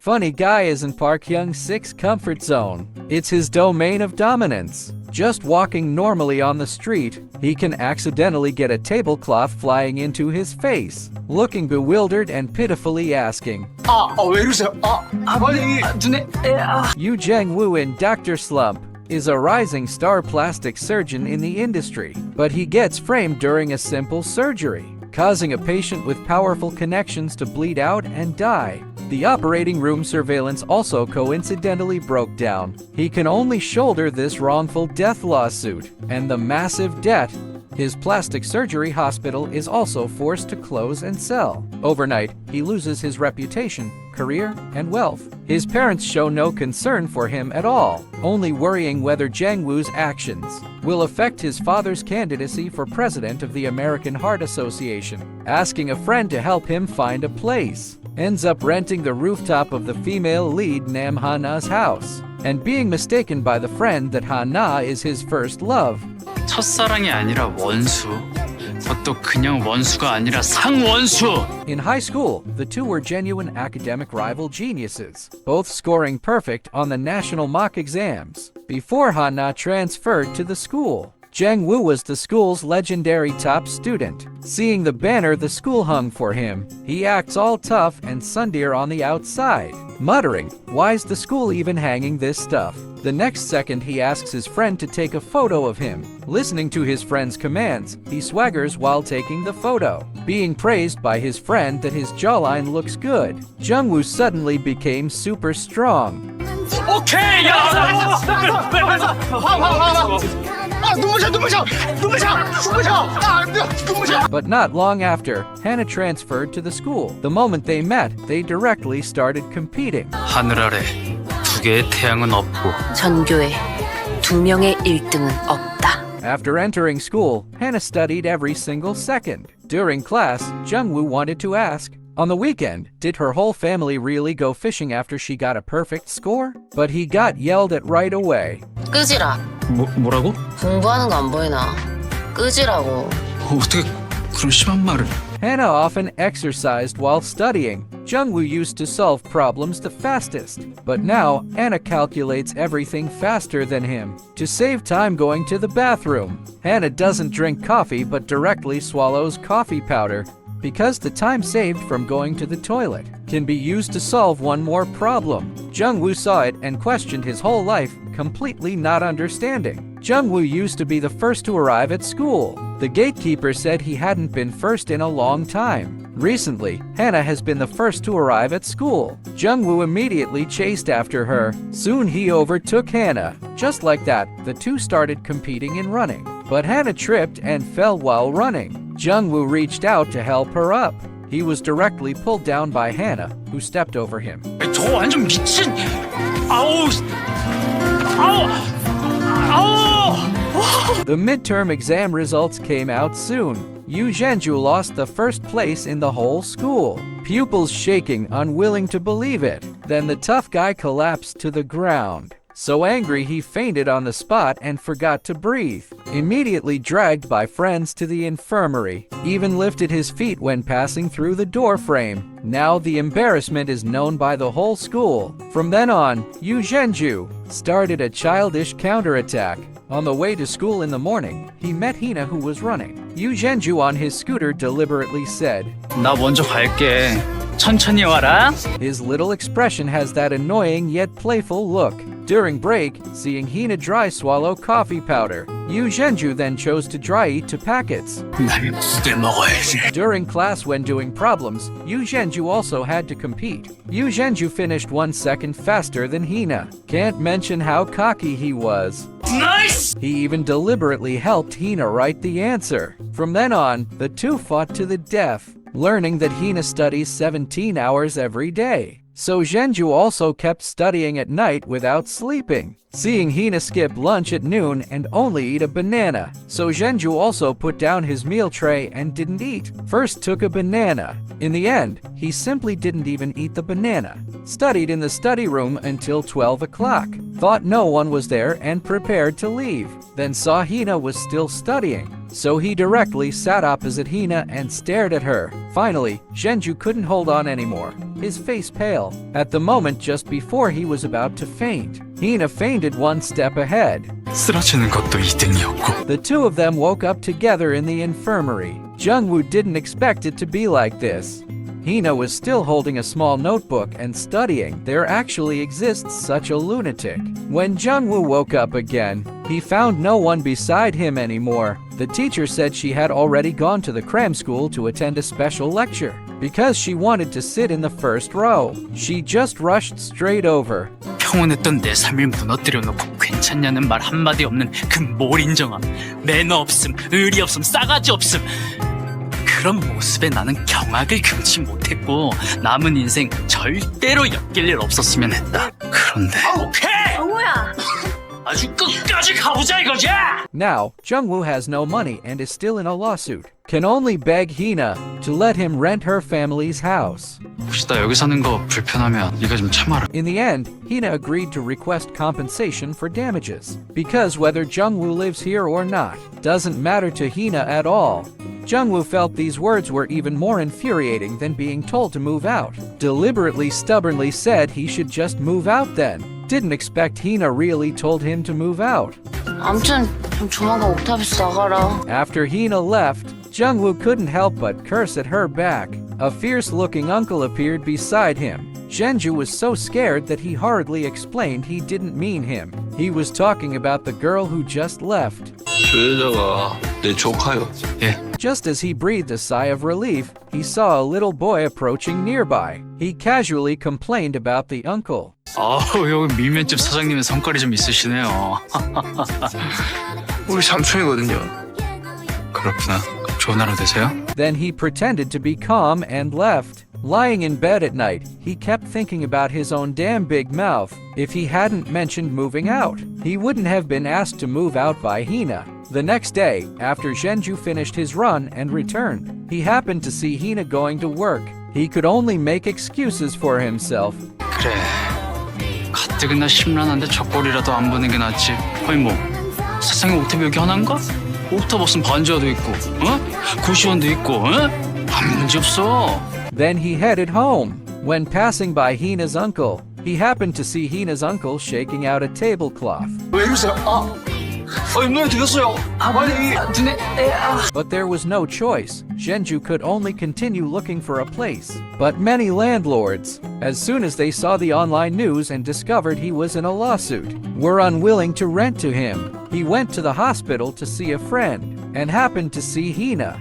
Funny guy isn't Park Hyung-sik's comfort zone. It's his domain of dominance. Just walking normally on the street, he can accidentally get a tablecloth flying into his face, looking bewildered and pitifully asking, 왜 이러세요? 아버님, 눈에, Yoo Jang-woo in Doctor Slump is a rising star plastic surgeon in the industry, but he gets framed during a simple surgery, causing a patient with powerful connections to bleed out and die. The operating room surveillance also coincidentally broke down. He can only shoulder this wrongful death lawsuit and the massive debt. His plastic surgery hospital is also forced to close and sell. Overnight, he loses his reputation, career, and wealth. His parents show no concern for him at all, only worrying whether Jang-woo's actions will affect his father's candidacy for president of the American Heart Association. Asking a friend to help him find a place, ends up renting the rooftop of the female lead Nam Ha-na's house, and being mistaken by the friend that Ha-na is his first love. 첫사랑이 아니라 원수. 그것도 그냥 원수가 아니라 상원수. In high school, the two were genuine academic rival geniuses, both scoring perfect on the national mock exams. Before Ha-na transferred to the school, Jang-woo was the school's legendary top student. Seeing the banner the school hung for him, he acts all tough and sundeer on the outside, muttering, "Why's the school even hanging this stuff?" The next second he asks his friend to take a photo of him. Listening to his friend's commands, he swaggers while taking the photo, being praised by his friend that his jawline looks good. Jung-woo suddenly became super strong. 오케이! But not long after, Hannah transferred to the school. The moment they met, they directly started competing. 하늘 아래 두 개의 태양은 없고 전교에 두 명의 1등은 없다. After entering school, Hannah studied every single second. During class, Jung-woo wanted to ask, on the weekend, did her whole family really go fishing after she got a perfect score? But he got yelled at right away. 끄지라. 뭐라고? 공부하는 거 안 보이나? 끄지라고. 어떻게 그런 심한 말을? Hannah often exercised while studying. Jung-woo used to solve problems the fastest, but now Hannah calculates everything faster than him. To save time going to the bathroom, Hannah doesn't drink coffee but directly swallows coffee powder, because the time saved from going to the toilet can be used to solve one more problem. Jung-woo saw it and questioned his whole life, completely not understanding. Jung-woo used to be the first to arrive at school. The gatekeeper said he hadn't been first in a long time. Recently, Hannah has been the first to arrive at school. Jung-woo immediately chased after her. Soon he overtook Hannah. Just like that, the two started competing in running. But Hannah tripped and fell while running. Jung-woo reached out to help her up. He was directly pulled down by Hannah, who stepped over him. 저 완전 미친. 아우. 아우. 아우. The midterm exam results came out soon. Yoo Jeonju lost the first place in the whole school. Pupils shaking, unwilling to believe it. Then the tough guy collapsed to the ground. So angry he fainted on the spot and forgot to breathe. Immediately dragged by friends to the infirmary. Even lifted his feet when passing through the door frame. Now the embarrassment is known by the whole school. From then on, Yoo Jeonju started a childish counterattack. On the way to school in the morning, he met Hina, who was running. Yoo Jeonju on his scooter deliberately said, 나 먼저 갈게. 천천히 와라. His little expression has that annoying yet playful look. During break, seeing Hina dry swallow coffee powder, Yoo Jeonju then chose to dry eat two packets. 날 두대 먹어야지. During class when doing problems, Yoo Jeonju also had to compete. Yoo Jeonju finished 1 second faster than Hina. Can't mention how cocky he was. Nice! He even deliberately helped Hina write the answer. From then on, the two fought to the death, learning that Hina studies 17 hours every day. So Jeonju also kept studying at night without sleeping. Seeing Hina skip lunch at noon and only eat a banana, so Jeonju also put down his meal tray and didn't eat. First took a banana. In the end, he simply didn't even eat the banana. Studied in the study room until 12 o'clock. Thought no one was there and prepared to leave. Then saw Hina was still studying. so he directly sat opposite Hina and stared at her. Finally, Zhenju couldn't hold on anymore, his face pale. At the moment just before he was about to faint, Hina fainted one step ahead. 쓰러지는 것도 2등이었고. The two of them woke up together in the infirmary. Jungwoo didn't expect it to be like this. Hina was still holding a small notebook and studying. There actually exists such a lunatic. When Jungwoo woke up again, he found no one beside him anymore. The teacher said she had already gone to the cram school to attend a special lecture. Because she wanted to sit in the first row, she just rushed straight over. 평온했던 내 삶을 무너뜨려 놓고 괜찮냐는 말 한마디 없는 그 몰인정함, 매너 없음, 의리 없음, 싸가지 없음. 그런 모습에 나는 경악을 금치 못했고 남은 인생 절대로 엮일 일 없었으면 했다. 그런데 오케이! 정우야! 아주 끝까지 가보자 이거지! Now, Jungwoo has no money and is still in a lawsuit. Can only beg Hina to let him rent her family's house. 혹시 나 여기 사는 거 불편하면 네가 좀 참아라. In the end, Hina agreed to request compensation for damages. Because whether Jungwoo lives here or not doesn't matter to Hina at all. Jungwoo felt these words were even more infuriating than being told to move out. Deliberately stubbornly said he should just move out then. Didn't expect Hina really told him to move out. 아무튼 조만간 옥탑에서 나가라. After Hina left, Jungwoo couldn't help but curse at her back. A fierce-looking uncle appeared beside him. Zhenju was so scared that he hurriedly explained he didn't mean him. He was talking about the girl who just left. 저 여자가 내 조카요. 예. Just as he breathed a sigh of relief, he saw a little boy approaching nearby. He casually complained about the uncle. 아우 여기 밀면집 사장님의 성깔이 좀 있으시네요. 우리 삼촌이거든요. 그렇구나. 좋은 하루 되세요. Then he pretended to be calm and left. Lying in bed at night, he kept thinking about his own damn big mouth. If he hadn't mentioned moving out, he wouldn't have been asked to move out by Hina. The next day, after Zhenju finished his run and returned, he happened to see Hina going to work. He could only make excuses for himself. 그래. 가뜩이나 심란한데 젖볼이라도 안 보는 게 낫지. 아니 뭐 세상에 옥탑이 여기 하나인가? 옥탑 없으면 반지하도 있고, 고시원도 있고, 아무 문제 없어. Then he headed home. When passing by Hina's uncle, he happened to see Hina's uncle shaking out a tablecloth. 왜 이러세요? 눈에 들렸어요. 빨리 눈에. But there was no choice. Zhenju could only continue looking for a place. But many landlords, as soon as they saw the online news and discovered he was in a lawsuit, were unwilling to rent to him. He went to the hospital to see a friend and happened to see Hina.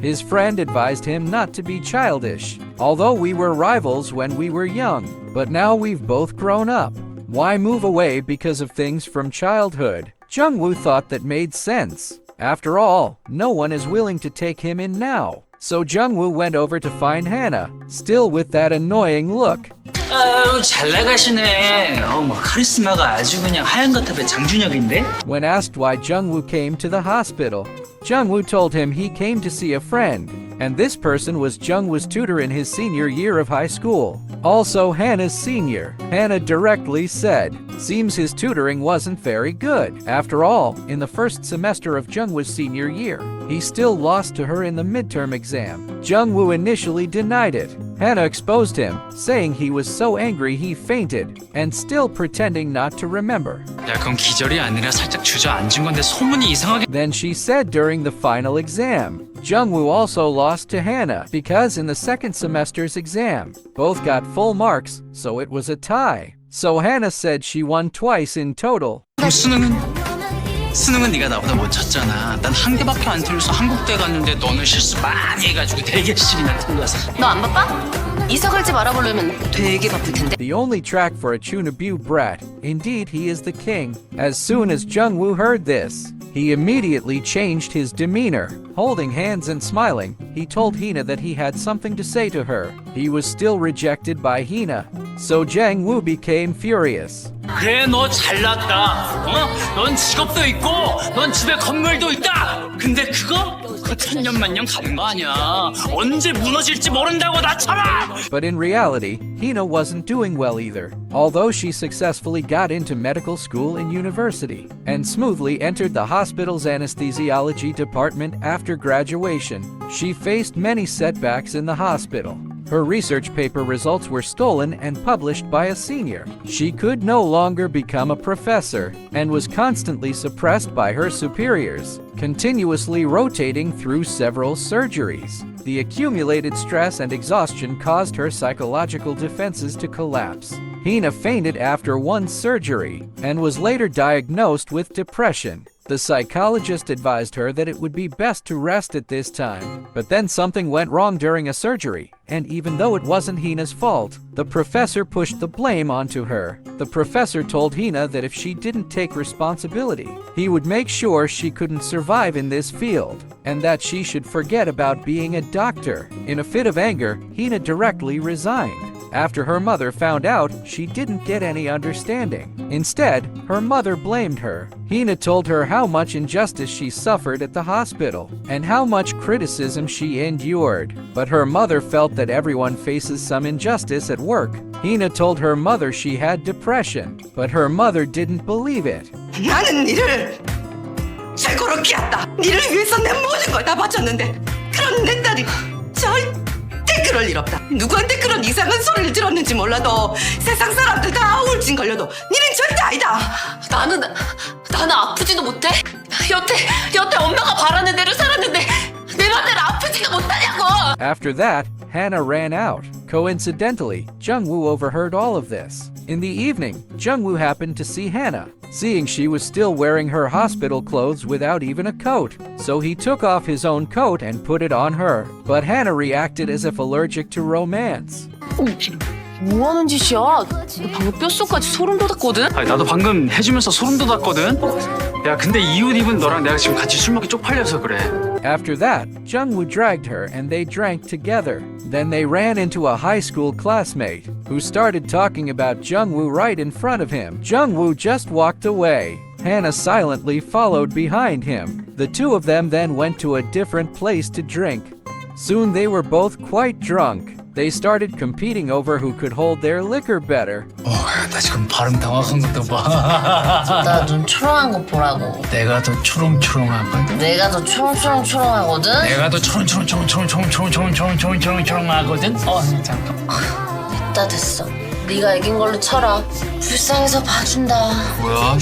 His friend advised him not to be childish. Although we were rivals when we were young, but now we've both grown up. Why move away because of things from childhood? Jungwoo thought that made sense. After all, no one is willing to take him in now. So Jungwoo went over to find Hana, still with that annoying look. 아유 잘 나가시네. 뭐 카리스마가 아주 그냥 하얀 거탑의 장준혁인데. When asked why Jungwoo came to the hospital, Jungwoo told him he came to see a friend, and this person was Jungwoo's tutor in his senior year of high school. Also Hana's senior. Hana directly said, seems his tutoring wasn't very good. After all, in the first semester of Jungwoo's senior year, he still lost to her in the midterm exam. Jungwoo initially denied it. Hana exposed him, saying he was so angry he fainted, and still pretending not to remember. 야 그건 기절이 아니라 살짝 주저앉은 건데 소문이 이상하게. Then she said during the final exam, Jungwoo also lost to Hana because in the second semester's exam, both got full marks, so it was a tie. So Hana said she won twice in total. 그럼 수능은 네가 나보다 못 쳤잖아. 난 한 개밖에 안 틀려서 한국대 갔는데 너는 실수 많이 해가지고 4개씩이나 틀렸어. 너 안 바빠? 이사 갈지 말아보려면 되게 바쁠 텐데. The only track for a Chunabu brat. Indeed, he is the king. As soon as Jungwoo heard this, he immediately changed his demeanor. Holding hands and smiling, he told Hina that he had something to say to her. He was still rejected by Hina, so Jungwoo became furious. 그래 너 잘났다. 넌 직업도 있고 넌 집에 건물도 있다. 근데 그거 그 천년만년 가는 거 아니야. 언제 무너질지 모른다고 나처럼. But in reality, Hina wasn't doing well either. Although she successfully got into medical school and university, and smoothly entered the hospital's anesthesiology department after graduation, she faced many setbacks in the hospital. Her research paper results were stolen and published by a senior. She could no longer become a professor and was constantly suppressed by her superiors, continuously rotating through several surgeries. The accumulated stress and exhaustion caused her psychological defenses to collapse. Hina fainted after one surgery and was later diagnosed with depression. The psychologist advised her that it would be best to rest at this time. But then something went wrong during a surgery, and even though it wasn't Hina's fault, the professor pushed the blame onto her. The professor told Hina that if she didn't take responsibility, he would make sure she couldn't survive in this field, and that she should forget about being a doctor. In a fit of anger, Hina directly resigned. After her mother found out, she didn't get any understanding. Instead, her mother blamed her. Hina told her how much injustice she suffered at the hospital and how much criticism she endured. But her mother felt that everyone faces some injustice at work. Hina told her mother she had depression, but her mother didn't believe it. 나는 니를 최고로 키웠다. 니를 위해서 내 모든 걸 다 바쳤는데 그런 내 딸이 절대 그럴 일 없다. 누구한테 그런 이상한 소리를 들었는지 몰라도 세상 사람들 다 우울증 걸려도 니는 절대 아니다. 나는 아프지도 못해? 여태 엄마가 바라는 대로 살았는데 내 맘대로 아프지도 못하냐고! After that, Hannah ran out. Coincidentally, Jungwoo overheard all of this. In the evening, Jungwoo happened to see Hannah, seeing she was still wearing her hospital clothes without even a coat. So he took off his own coat and put it on her. But Hannah reacted as if allergic to romance. 뭐 하는 짓이야? 너 방금 뼛속까지 소름 돋았거든? 아니, 나도 방금 해주면서 소름 돋았거든. 야, 근데 이 옷 입은 너랑 내가 지금 같이 술 먹기 쪽팔려서 그래. After that, Jungwoo dragged her and they drank together. Then they ran into a high school classmate who started talking about Jungwoo right in front of him. Jungwoo just walked away. Hannah silently followed behind him. The two of them then went to a different place to drink. Soon they were both quite drunk. They started competing over who could hold their liquor better. 나 지금 발음 당황한 것도 봐. 나 눈 초롱한 거 보라고. 내가 더 초롱초롱하거든. 내가 더 초롱초롱초롱하거든. 내가 더 초롱초롱초롱초롱초롱초롱초롱초롱하거든. 잠깐. 됐다 됐어. 네가 이긴 걸로 쳐라. 불쌍해서 봐준다. 뭐야?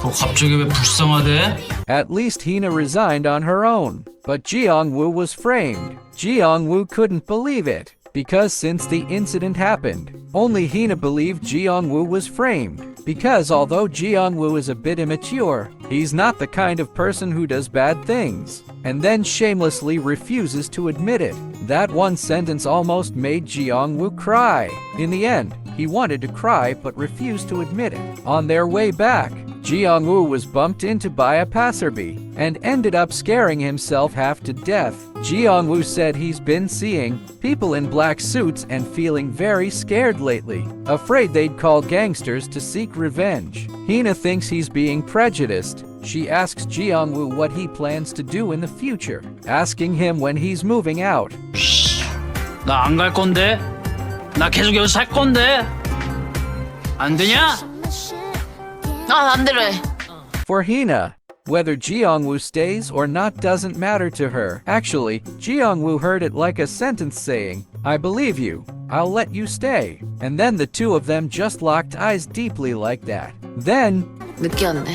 너 갑자기 왜 불쌍하대? At least Hina resigned on her own, but Jeongwoo was framed. Jeongwoo couldn't believe it, because since the incident happened, only Hina believed Jeongwoo was framed. Because although Jeongwoo is a bit immature, he's not the kind of person who does bad things, and then shamelessly refuses to admit it. That one sentence almost made Jeongwoo cry. In the end, he wanted to cry but refused to admit it. On their way back, Jeongwoo was bumped into by a passerby and ended up scaring himself half to death. Jeongwoo said he's been seeing people in black suits and feeling very scared lately, afraid they'd call gangsters to seek revenge. Hina thinks he's being prejudiced. She asks Jeongwoo what he plans to do in the future, asking him when he's moving out. 나 안 갈 건데. 나 계속 여기서 살 건데. 안 되냐? 안 되래. For Hina, whether Jeongwoo stays or not doesn't matter to her. Actually, Jeongwoo heard it like a sentence saying, "I believe you, I'll let you stay." And then the two of them just locked eyes deeply like that. Then, 늦게 왔네.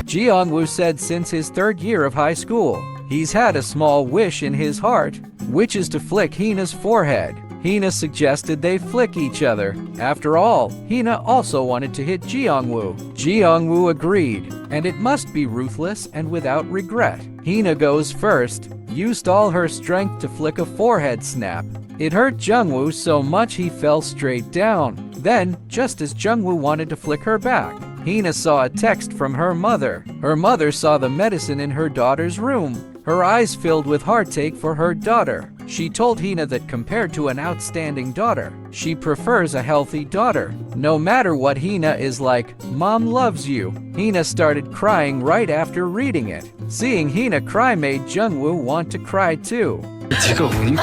Jeongwoo said since his third year of high school, he's had a small wish in his heart, which is to flick Hina's forehead. Hina suggested they flick each other. After all, Hina also wanted to hit Jeongwoo. Jeongwoo agreed, and it must be ruthless and without regret. Hina goes first, used all her strength to flick a forehead snap. It hurt Jungwoo so much he fell straight down. Then, just as Jungwoo wanted to flick her back, Hina saw a text from her mother. Her mother saw the medicine in her daughter's room. Her eyes filled with heartache for her daughter. She told Hina that compared to an outstanding daughter, she prefers a healthy daughter. No matter what Hina is like, Mom loves you. Hina started crying right after reading it. Seeing Hina cry made Jungwoo want to cry too. 네가 우니까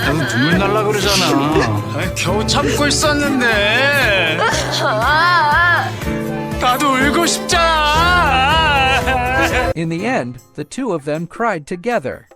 나도 눈물 날라 그러잖아. 아니, 겨우 참고 있었는데. 나도 울고 싶잖아. In the end, the two of them cried together.